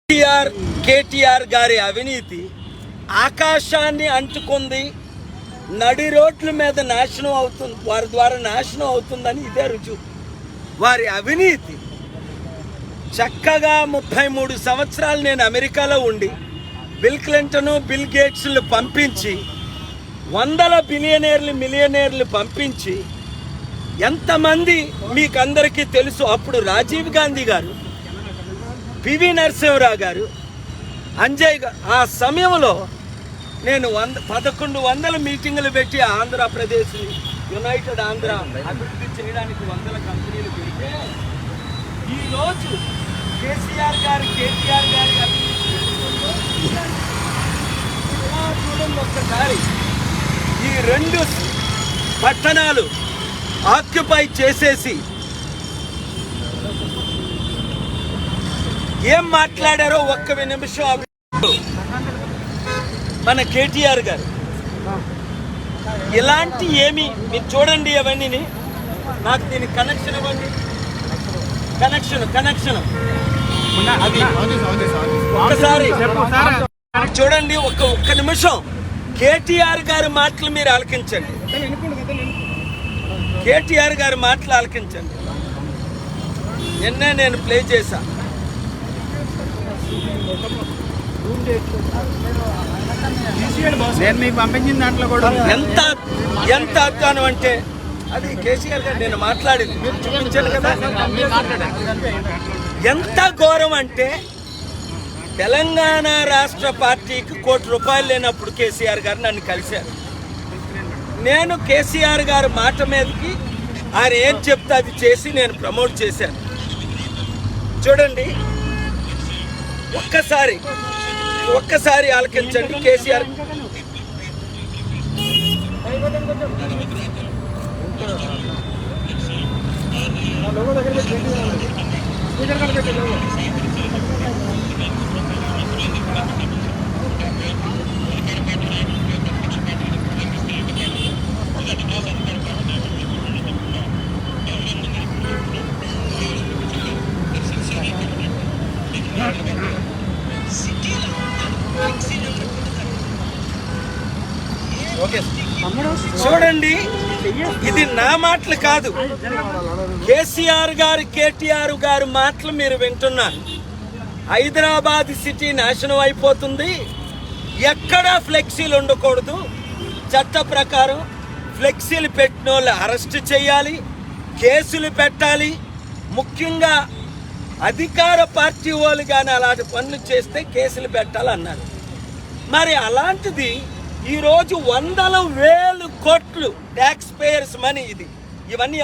కేటీఆర్ గారి అవినీతి ఆకాశాన్ని అంటుకుంది. నడి రోడ్ల మీద నాశనం అవుతుంది, వారి ద్వారా నాశనం అవుతుందని ఇదే రుజువు. వారి అవినీతి చక్కగా 33 సంవత్సరాలు నేను అమెరికాలో ఉండి బిల్ క్లింటన్, బిల్ గేట్స్లు పంపించి వందల బిలియనీర్లు, మిలియనీర్లు పంపించి ఎంతమంది మీకు అందరికీ తెలుసు. అప్పుడు రాజీవ్ గాంధీ గారు, పివి నరసింహరావు గారు, అంజయ్ గారు. ఆ సమయంలో నేను 1100 మీటింగులు పెట్టి ఆంధ్రప్రదేశ్ యునైటెడ్ ఆంధ్ర అభివృద్ధి చేయడానికి 100 కంపెనీలు పెడితే ఈరోజు కేటీఆర్ గారి చూడండి ఒక్కసారి ఈ 2 పట్టణాలు ఆక్యుపై చేసేసి ఏం మాట్లాడారో ఒక్క నిమిషం. మన కేటీఆర్ గారు ఇలాంటి ఏమి మీరు చూడండి, అవన్నీ నాకు దీని కనెక్షన్ ఇవ్వండి. కనెక్షన్ అది ఒక్కసారి చూడండి. ఒక్క నిమిషం కేటీఆర్ గారి మాటలు మీరు ఆలకించండి. కేటీఆర్ గారి మాటలు ఆలకించండి. నిన్నే నేను ప్లే చేశా. నేను మీకు పంపించిన దాంట్లో కూడా ఎంత అధ్వానం అంటే అది కేసీఆర్ గారు నేను మాట్లాడింది మీరు చూపించాను కదా. ఎంత ఘోరం అంటే తెలంగాణ రాష్ట్ర పార్టీకి ₹1 కోటి లేనప్పుడు కేసీఆర్ గారు నన్ను కలిశారు. నేను కేసీఆర్ గారి మాట మీదకి ఆయన ఏం చెప్తే అది చేసి నేను ప్రమోట్ చేశాను. చూడండి ఒక్కసారి ఆలకించండి. కేసీఆర్ చూడండి, ఇది నా మాటలు కాదు, కేసీఆర్ గారు, కేటీఆర్ గారు మాటలు మీరు వింటున్నారు. హైదరాబాద్ సిటీ నాశనం అయిపోతుంది, ఎక్కడా ఫ్లెక్సీలు ఉండకూడదు, చట్ట ప్రకారం ఫ్లెక్సీలు పెట్టిన వాళ్ళు అరెస్ట్ చేయాలి, కేసులు పెట్టాలి. ముఖ్యంగా అధికార పార్టీ వాళ్ళు కానీ అలాంటి పనులు చేస్తే కేసులు పెట్టాలన్నారు. మరి అలాంటిది ఈరోజు 100,000 కోట్లు ట్యాక్స్ పేయర్స్ మనీ. ఇవన్నీ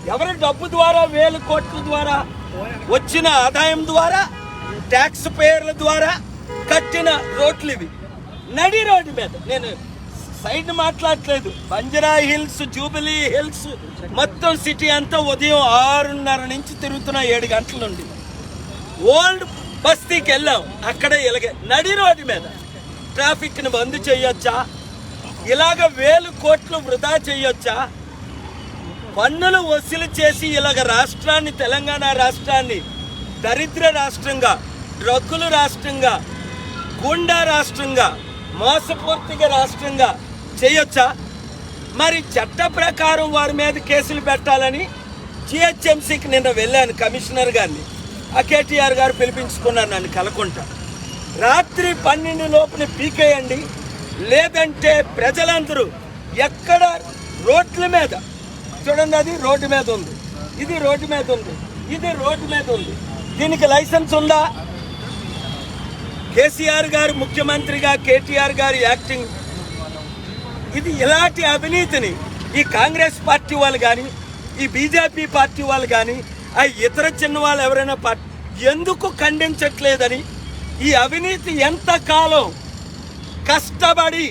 ఎవరి డబ్బు ద్వారా, 1000 కోట్ల ద్వారా వచ్చిన ఆదాయం ద్వారా, ట్యాక్స్ పేయర్ల ద్వారా కట్టిన రోడ్లు ఇవి. నడి రోడ్డు మీద నేను సైడ్ మాట్లాడట్లేదు. బంజారా హిల్స్, జూబిలీ హిల్స్ మొత్తం సిటీ అంతా ఉదయం 6:30 నుంచి తిరుగుతున్నా 7 గంటల నుండి. ఓల్డ్ బస్తీకి వెళ్ళాం, అక్కడ ఇలాగే నడి రోడ్డు మీద ట్రాఫిక్ని బంద్ చేయొచ్చా? ఇలాగ 1000 కోట్లు వృధా చేయొచ్చా? పన్నులు వసూలు చేసి ఇలాగ రాష్ట్రాన్ని, తెలంగాణ రాష్ట్రాన్ని దరిద్ర రాష్ట్రంగా, డ్రగ్గుల రాష్ట్రంగా, గుండా రాష్ట్రంగా, మోసపూర్తిగా రాష్ట్రంగా చేయొచ్చా? మరి చట్ట ప్రకారం వారి మీద కేసులు పెట్టాలని జిహెచ్ఎంసీకి నిన్న వెళ్ళాను, కమిషనర్ గారిని. ఆ కేటీఆర్ గారు పిలిపించుకున్నారు నన్ను కలకుంటా. రాత్రి 12 లోపున పీకేయండి, లేదంటే ప్రజలందరూ ఎక్కడ రోడ్ల మీద చూడండి, అది రోడ్డు మీద ఉంది, ఇది రోడ్డు మీద ఉంది, ఇది రోడ్డు మీద ఉంది. దీనికి లైసెన్స్ ఉందా? కేసీఆర్ గారు ముఖ్యమంత్రిగా, కేటీఆర్ గారు యాక్టింగ్. ఇది ఇలాంటి అవినీతిని ఈ కాంగ్రెస్ పార్టీ వాళ్ళు కానీ, ఈ బీజేపీ పార్టీ వాళ్ళు కానీ, ఆ ఇతర చిన్న వాళ్ళు ఎవరైనా ఎందుకు ఖండించట్లేదని, ఈ అవినీతి ఎంతకాలం కష్టపడి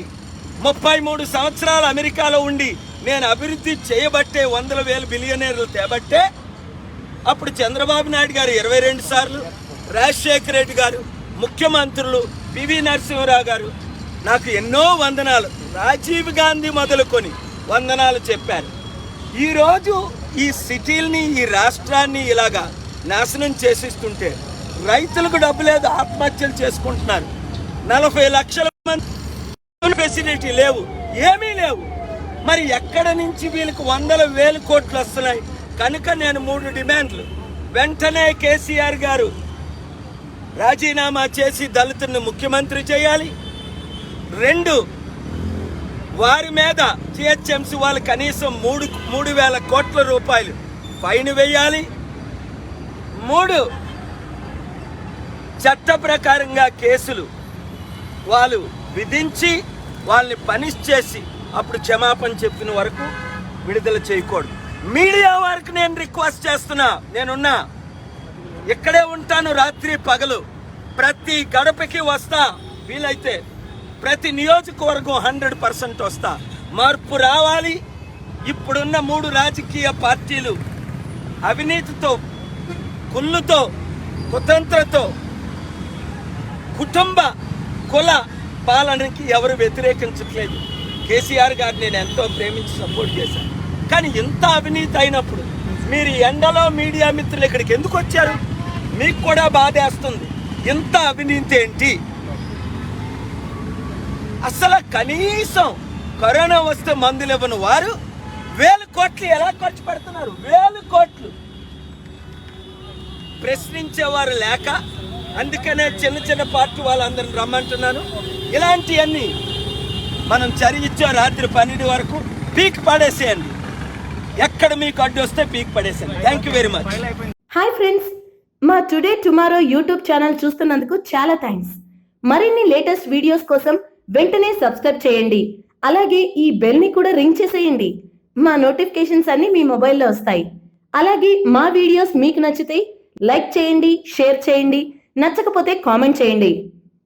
33 సంవత్సరాలు అమెరికాలో ఉండి నేను అభివృద్ధి చేయబట్టే 100,000 బిలియనీర్లు తేబట్టే అప్పుడు చంద్రబాబు నాయుడు గారు 22 సార్లు, రాజశేఖర రెడ్డి గారు ముఖ్యమంత్రులు, పివి నరసింహరావు గారు నాకు ఎన్నో వందనాలు, రాజీవ్ గాంధీ మొదలుకొని వందనాలు చెప్పారు. ఈరోజు ఈ సిటీల్ని, ఈ రాష్ట్రాన్ని ఇలాగా నాశనం చేసిస్తుంటే రైతులకు డబ్బు లేదు, ఆత్మహత్యలు చేసుకుంటున్నారు. 40 లక్షల మంది ఫెసిలిటీ లేవు, ఏమీ లేవు. మరి ఎక్కడ నుంచి వీళ్ళకి 100,000 కోట్లు వస్తున్నాయి? కనుక నేను 3 డిమాండ్లు. వెంటనే కేసీఆర్ గారు రాజీనామా చేసి దళితులను ముఖ్యమంత్రి చేయాలి. 2, వారి మీద జిహెచ్ఎంసీ వాళ్ళు కనీసం 3,000 కోట్ల రూపాయలు ఫైన్ వేయాలి. 3, చట్ట ప్రకారంగా కేసులు వాళ్ళు విధించి వాళ్ళని పనిష్ చేసి అప్పుడు క్షమాపణ చెప్పిన వరకు విడుదల చేయకూడదు. మీడియా వారికి నేను రిక్వెస్ట్ చేస్తున్నా, నేనున్నా, ఇక్కడే ఉంటాను రాత్రి పగలు, ప్రతి గడపకి వస్తా, వీలైతే ప్రతి నియోజకవర్గం 100% వస్తా. మార్పు రావాలి. ఇప్పుడున్న 3 రాజకీయ పార్టీలు అవినీతితో, కుళ్ళుతో, కుతంత్రతో, కుటుంబ కుల పాలనకి ఎవరు వ్యతిరేకించట్లేదు. కేసీఆర్ గారు నేను ఎంతో ప్రేమించి సపోర్ట్ చేశాను. కానీ ఇంత అవినీతి అయినప్పుడు మీరు ఎండలో మీడియా మిత్రులు ఇక్కడికి ఎందుకు వచ్చారు? మీకు కూడా బాధేస్తుంది. ఇంత అవినీతి ఏంటి? అసలు కనీసం కరోనా వస్తే మందులు ఇవ్వని వారు 1,000 కోట్లు ఎలా ఖర్చు పెడుతున్నారు? 1,000 కోట్లు ప్రశ్నించేవారు లేక, అందుకనే చిన్న చిన్న పార్టీ వాళ్ళందరిని రమ్మంటున్నాను. ఇలాంటివన్నీ మనం చరిచ్చే రాత్రి 12 వరకు పీక్ పడేసేయండి. ఎక్కడ మీకు అడ్డు వస్తే పీక్ పడేసేయండి. Thank you very much. Hi friends, మా టుడే టుమారో యూట్యూబ్ ఛానల్ చూస్తున్నందుకు చాలా థ్యాంక్స్. మరిన్ని లేటెస్ట్ వీడియోస్ కోసం వెంటనే సబ్స్క్రైబ్ చేయండి. అలాగే ఈ బెల్ ని కూడా రింగ్ చేసేయండి. మా నోటిఫికేషన్స్ అన్ని మీ మొబైల్లో వస్తాయి. అలాగే మా వీడియోస్ మీకు నచ్చితే లైక్ చేయండి, షేర్ చేయండి, నచ్చకపోతే కామెంట్ చేయండి.